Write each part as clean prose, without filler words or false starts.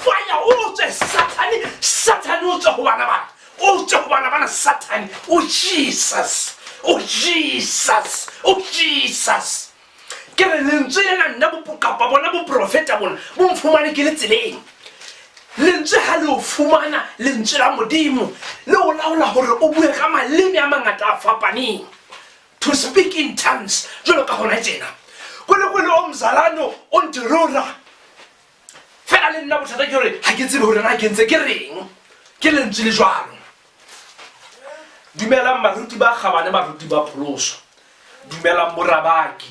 fire o tswe Satan o tswe ho bana bana o tswe ho bana bana Satan oh Jesus ke re lentswe lena nna bopokapa bona bo profeta bona bo mfumane ke le tseleng lentswe ha le o fumana lentswe la modimo le o laola hore o bue ka maleme a mangata a fapaneng to speak in tongues jwalo ka hona tjena kwele o mzalano o ntirora fela le nna bothata ke hore ha ke tsebe hore na ke ntse ke reng ke lentswe le jwalo dumelang baruti ba kgabane baruti ba pholoso dumelang borabaki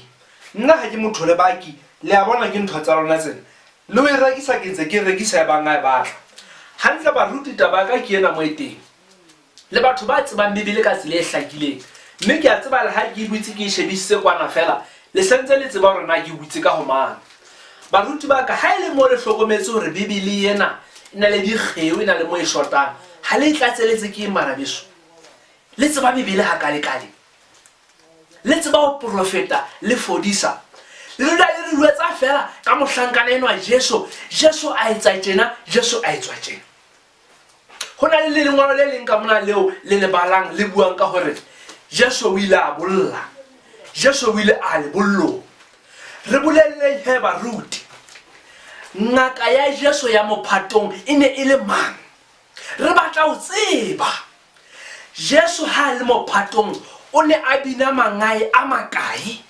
nna ha ke motho le baki le a bona ke ntho tsa rona tsena le o e rekisa ke ntse ke rekisa ba nga e batla hantle baruti taba ka ke ena mo eteng le batho ba tsebang bibele ka tsela e hlakileng mme ke a tseba le ha ke butse ke shebisitse kwana fela le sentse le tseba hore na ke butse ka ho mang baruti ba ka ha ile mo le hlokometse hore bibele ena ina le dikgeo ina le mo e shortang ha le tlatseletse ke marabeso le tseba bibele ha kale le tseba ho profeta le fodisa le da le ruetsa fela ka mohlankana eno a Jesu a etsa tjena Jesu a etswa tjena hona le lengwalo le leng ka mona leo le le balang le buang ka hore Jesu o ile a bolla Jesu o ile a le bollo re bolelle he baruti ngaka ya Jesu ya mophatong ine ile mang re batla ho tseba Jesu ha le mophatong o ne a bina mangae a makae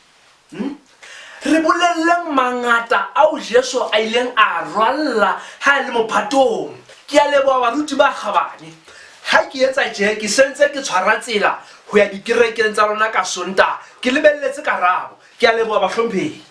re bolelleng mangata ao Jesu a ileng a rwalla ha le mophatong ke a leboha baruti ba kgabane ha ke etsa je ke sentse ke tshwara tsela ho ya dikerekeng tsa rona ka Sontaha ke lebelletse karabo ke a leboha bahlomphehi